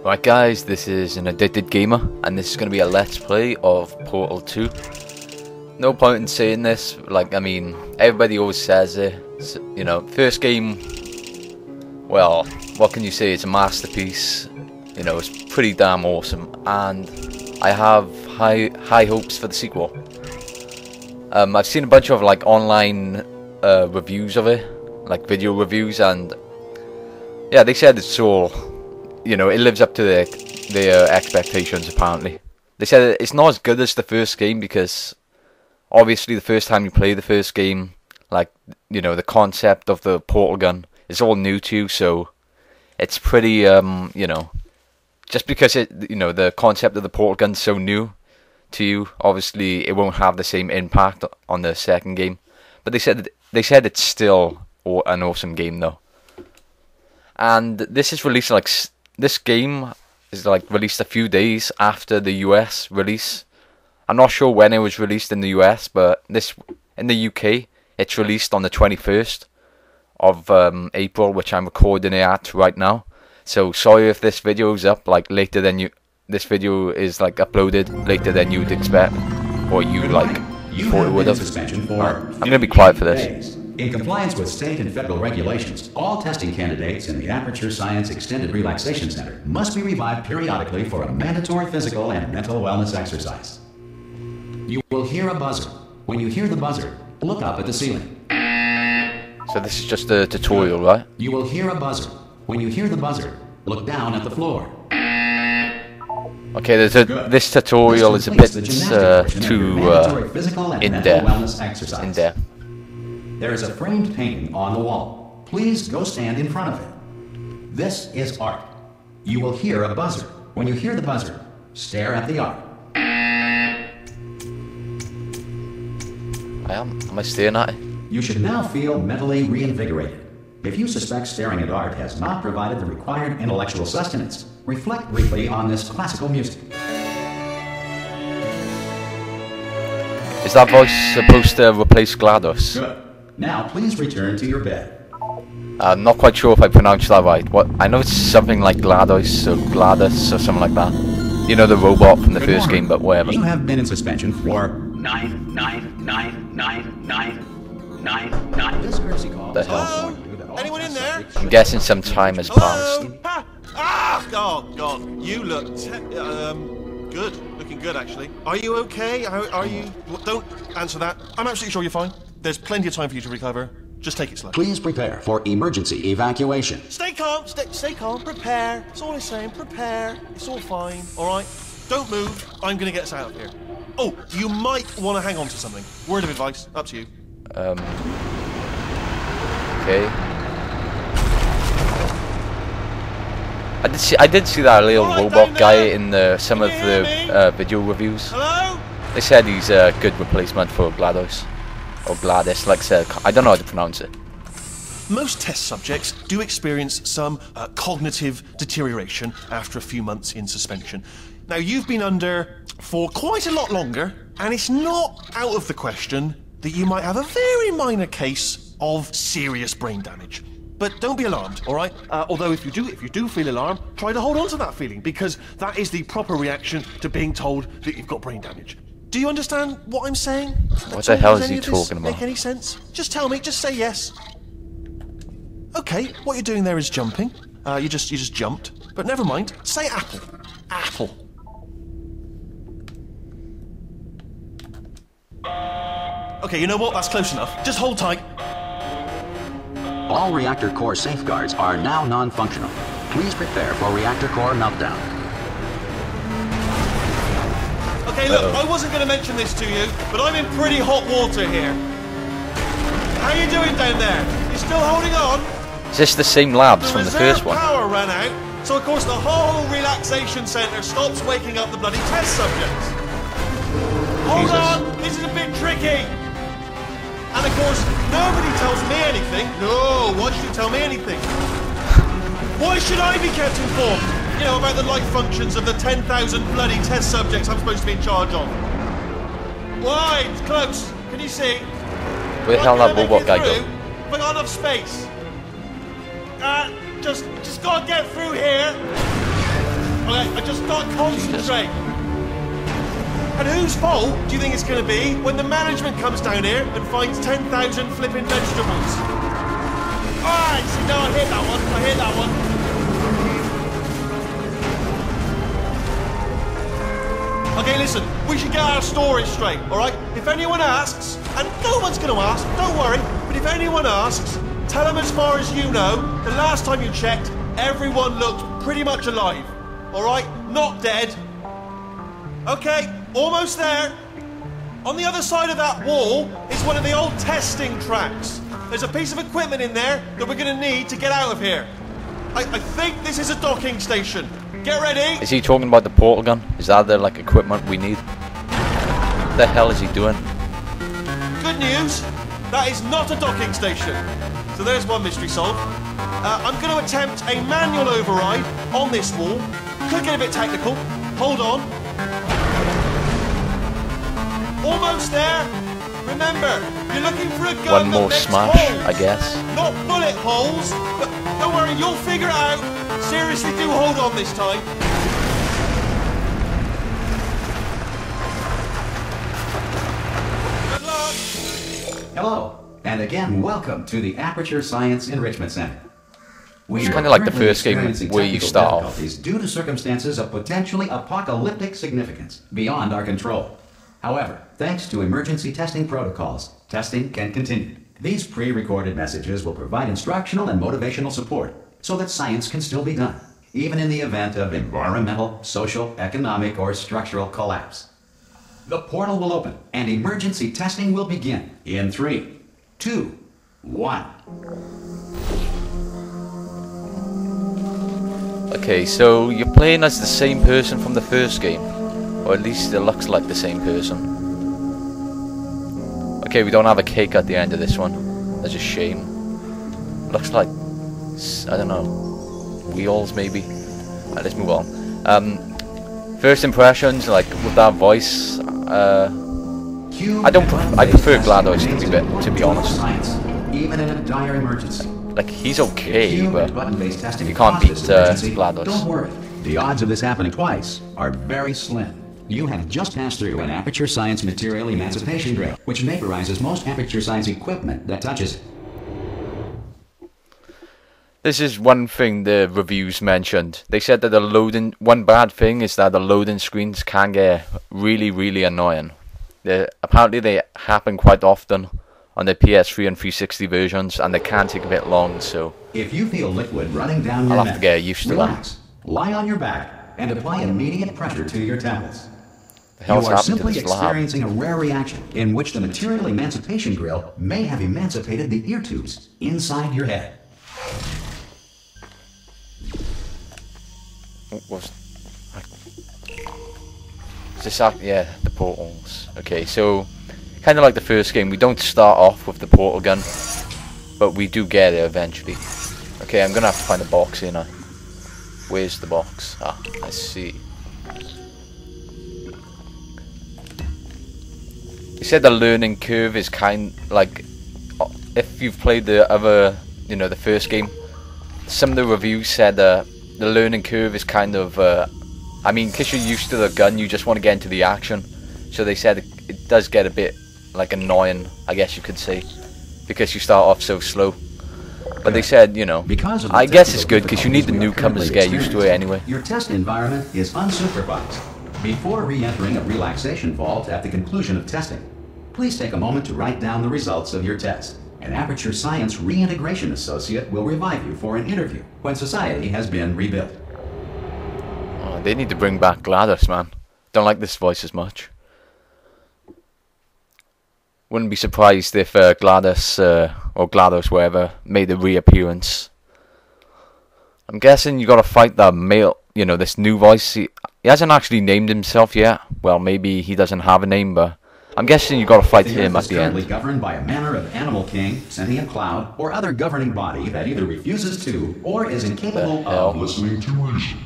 Right guys, this is an Addicted Gamer, and this is going to be a let's play of Portal 2. No point in saying this, like, I mean, everybody always says it, you know, first game, well, what can you say, it's a masterpiece, you know, it's pretty damn awesome, and I have high hopes for the sequel. I've seen a bunch of, like, online reviews of it, like, video reviews, and, yeah, they said it's all, you know, it lives up to their expectations, apparently. They said it's not as good as the first game because, obviously, the first time you play the first game, like, you know, the concept of the portal gun is all new to you, so it's pretty, you know, just because you know, the concept of the portal gun's so new to you, obviously, it won't have the same impact on the second game. But they said it's still an awesome game, though. And this is released like. This game is like released a few days after the US release. I'm not sure when it was released in the US, but in the UK it's released on the 21st of April, which I'm recording it at right now. So sorry if this video is up like later than this video is like uploaded later than you'd expect, or you thought it would have. I'm gonna be quiet for this. In compliance with state and federal regulations, all testing candidates in the Aperture Science Extended Relaxation Center must be revived periodically for a mandatory physical and mental wellness exercise. You will hear a buzzer. When you hear the buzzer, look up at the ceiling. So this is just a tutorial, right? You will hear a buzzer. When you hear the buzzer, look down at the floor. Okay, this tutorial is a bit too in-depth. There is a framed painting on the wall. Please go stand in front of it. This is art. You will hear a buzzer. When you hear the buzzer, stare at the art. Am I staring at it? You should now feel mentally reinvigorated. If you suspect staring at art has not provided the required intellectual sustenance, reflect briefly on this classical music. Is that voice supposed to replace GLaDOS? Good. Now, please return to your bed. I'm not quite sure if I pronounced that right. I know it's something like GLaDOS or GLaDOS or something like that. You know, the robot from the first game, but whatever. You have been in suspension for 9999999. This courtesy call. The hell? Anyone in there? I'm guessing some time has passed. Oh God! You look good. Looking good, actually. Are you okay? Are you? Don't answer that. I'm absolutely sure you're fine. There's plenty of time for you to recover. Just take it slow. Please prepare for emergency evacuation. Stay calm. Stay calm. Prepare. That's all I'm saying. Prepare. It's all fine. All right. Don't move. I'm gonna get us out of here. Oh, you might want to hang on to something. Word of advice. Up to you. Okay. I did see that little robot guy in some of the video reviews. Hello? They said he's a good replacement for GLaDOS. Or GLaDOS, like I said. I don't know how to pronounce it. Most test subjects do experience some cognitive deterioration after a few months in suspension. Now, you've been under for quite a lot longer, and it's not out of the question that you might have a very minor case of serious brain damage. But don't be alarmed, all right? Although if you do feel alarmed, try to hold on to that feeling, because that is the proper reaction to being told that you've got brain damage. Do you understand what I'm saying? What the hell is he talking about? Make any sense? Just tell me. Just say yes. Okay, what you're doing there is jumping. You just jumped. But never mind. Say apple. Apple. Okay, you know what? That's close enough. Just hold tight. All reactor core safeguards are now non-functional. Please prepare for reactor core meltdown. Okay, look, I wasn't going to mention this to you, but I'm in pretty hot water here. How you doing down there? You still holding on? Is this the same labs from the first one? The power ran out, so of course the whole relaxation centre stops waking up the bloody test subjects. Hold on, this is a bit tricky. And of course, nobody tells me anything. No, why should you tell me anything? Why should I be kept informed? You know, about the life functions of the 10,000 bloody test subjects I'm supposed to be in charge of. Why? It's close. Can you see? Where the hell that robot guy go? Have I got enough space? Just gotta get through here. Alright, I just gotta concentrate. And whose fault do you think it's gonna be when the management comes down here and finds 10,000 flipping vegetables? Alright, see, no, I hear that one. I hear that one. Okay, listen, we should get our story straight, alright? If anyone asks, and no one's gonna ask, don't worry, but if anyone asks, tell them as far as you know, the last time you checked, everyone looked pretty much alive. Alright? Not dead. Okay, almost there. On the other side of that wall is one of the old testing tracks. There's a piece of equipment in there that we're gonna need to get out of here. I think this is a docking station. Get ready! Is he talking about the portal gun? Is that the like equipment we need? What the hell is he doing? Good news, that is not a docking station. So there's one mystery solved. I'm going to attempt a manual override on this wall. Could get a bit technical. Hold on. Almost there. Remember, you're looking for a gun One more that makes smash, holes. I guess. Not bullet holes. But don't worry, you'll figure it out. Seriously, do hold on this time. Good luck. Hello, and again, welcome to the Aperture Science Enrichment Center. It's kinda like the first game where you start off. difficulties due to circumstances of potentially apocalyptic significance beyond our control. However, thanks to emergency testing protocols, testing can continue. These pre-recorded messages will provide instructional and motivational support so that science can still be done, even in the event of environmental, social, economic, or structural collapse. The portal will open, and emergency testing will begin in 3, 2, 1. Okay, so you're playing as the same person from the first game. Or at least it looks like the same person. Okay, we don't have a cake at the end of this one. That's a shame. Looks like, I don't know, wheels maybe. Alright, let's move on. First impressions, like with that voice, I prefer GLaDOS to be honest. Even in a dire emergency. Like he's okay, but you can't beat GLaDOS. Don't worry. The odds of this happening twice are very slim. You have just passed through an Aperture Science material emancipation drill, which vaporizes most Aperture Science equipment that touches it. This is one thing the reviews mentioned. They said that one bad thing is that the loading screens can get really, really annoying. Apparently they happen quite often on the PS3 and 360 versions, and they can take a bit long, so if you feel liquid running down your I'll have to get used to relax, lie on your back, and apply immediate pressure to your temples. The hell's you are happened to simply this lab? experiencing a rare reaction in which the material emancipation grill may have emancipated the ear tubes inside your head. Yeah, the portals. Okay, so kind of like the first game, we don't start off with the portal gun, but we do get it eventually. Okay, I'm gonna have to find a box here now. Where's the box? Ah, I see. You said the learning curve is if you've played the other, the first game, some of the reviews said the learning curve is kind of, because you're used to the gun, you just want to get into the action. So they said it does get a bit, annoying, I guess you could say, because you start off so slow. But they said, I guess it's good because you need the newcomers to get used to it anyway. Your test environment is unsupervised. Before re-entering a relaxation vault at the conclusion of testing, please take a moment to write down the results of your test. An Aperture Science Reintegration Associate will revive you for an interview when society has been rebuilt. Oh, they need to bring back GLaDOS, man. Don't like this voice as much. Wouldn't be surprised if GLaDOS, or GLaDOS, wherever, made a reappearance. I'm guessing you gotta fight that male, this new voice. He hasn't actually named himself yet. Well, maybe he doesn't have a name, but I'm guessing you gotta fight him at the end. The Earth is currently governed by a manner of animal king, sentient cloud, or other governing body that either refuses to or is incapable of listening to reason.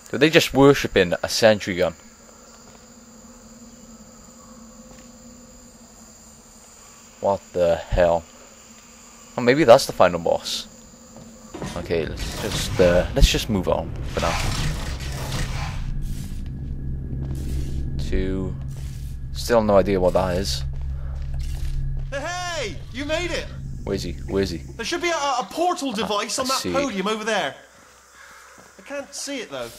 So they just worshipping a sentry gun. What the hell? Oh, maybe that's the final boss. Okay, let's just move on for now. 2. Still no idea what that is. Hey, you made it. Where's he? Where's he? There should be a portal device on that see. podium over there. I can't see it though.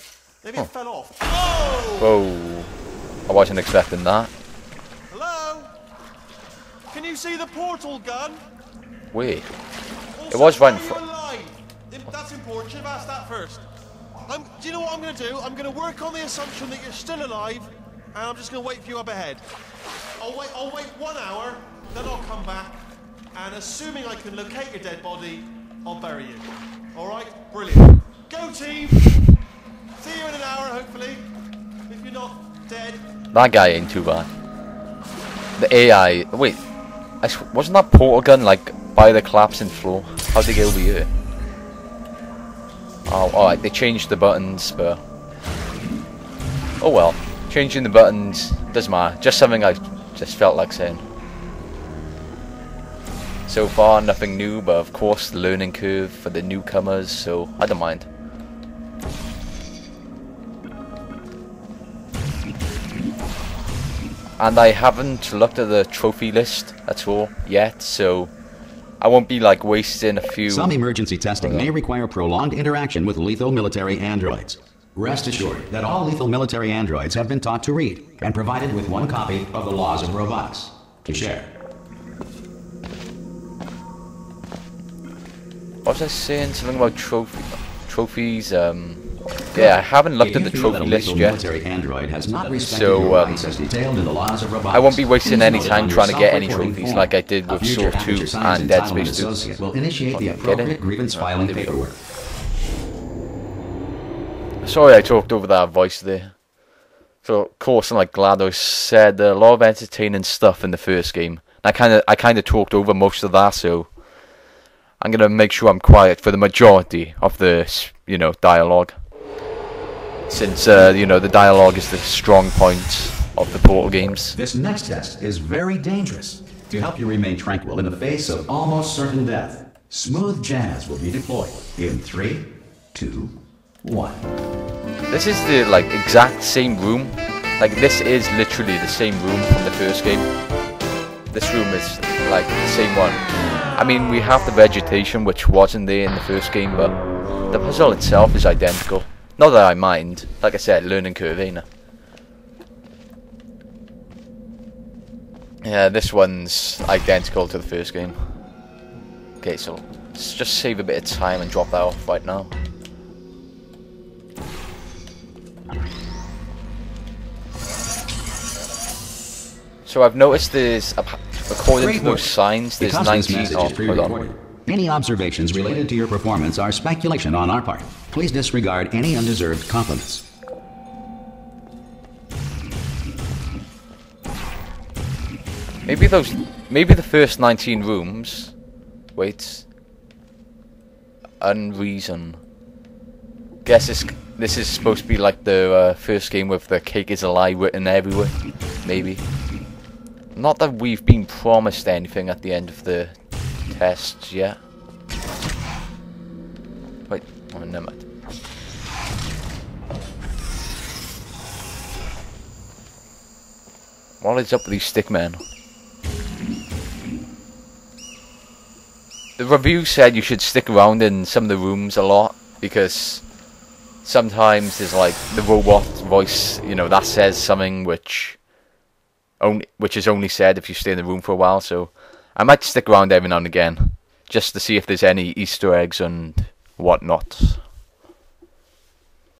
Maybe it fell off. Oh! Whoa! I wasn't expecting that. Hello? Can you see the portal gun? Wait. Also, It was right in are you front. alive? That's important. Should have asked that first. Do you know what I'm going to do? I'm going to work on the assumption that you're still alive, and I'm just going to wait for you up ahead. I'll wait 1 hour, then I'll come back, and assuming I can locate your dead body, I'll bury you. All right? Brilliant. Go team. See you in an hour, hopefully. If you're not dead. That guy ain't too bad. The AI. Wait. Wasn't that portal gun like by the collapsing floor? How'd they get over here? Oh, alright. They changed the buttons, but oh well. Changing the buttons doesn't matter. Just something I just felt like saying. So far, nothing new, but of course, the learning curve for the newcomers, so I don't mind. And I haven't looked at the trophy list at all yet, so I won't be like wasting a few... Some emergency testing may require prolonged interaction with lethal military androids. Rest assured that all lethal military androids have been taught to read and provided with 1 copy of the Laws of Robotics to share. What was I saying? Something about trophies, yeah, I haven't looked at the trophy list yet, so I won't be wasting any time trying to get any trophies like I did with Saw 2 and Dead Space 2. Will initiate the appropriate grievance filing paperwork. Sorry I talked over that voice there. So of course I'm like GLaDOS said a lot of entertaining stuff in the first game. I kinda talked over most of that, so I'm gonna make sure I'm quiet for the majority of the, you know, dialogue. Since, you know, the dialogue is the strong point of the Portal games. This next test is very dangerous. To help you remain tranquil in the face of almost certain death, smooth jazz will be deployed in 3, 2, 1. This is the, like, exact same room. Like, this is literally the same room from the first game. This room is, like, the same one. I mean, we have the vegetation, which wasn't there in the first game, but the puzzle itself is identical. Not that I mind. Like I said, learning curve, ain't it? Yeah, this one's identical to the first game. Okay, so let's just save a bit of time and drop that off right now. So I've noticed there's, according to those signs, there's 19... Oh, hold on. Any observations related to your performance are speculation on our part. Please disregard any undeserved compliments. Maybe the first 19 rooms... Wait... Unreason... Guess this is supposed to be like the first game with the cake is a lie written everywhere. Maybe. Not that we've been promised anything at the end of the tests yet. Wait, oh, never mind. What is up with these stickmen? The review said you should stick around in some of the rooms a lot because sometimes there's like the robot voice, you know, that says something which is only said if you stay in the room for a while, so I might stick around every now and again, just to see if there's any Easter eggs and whatnot.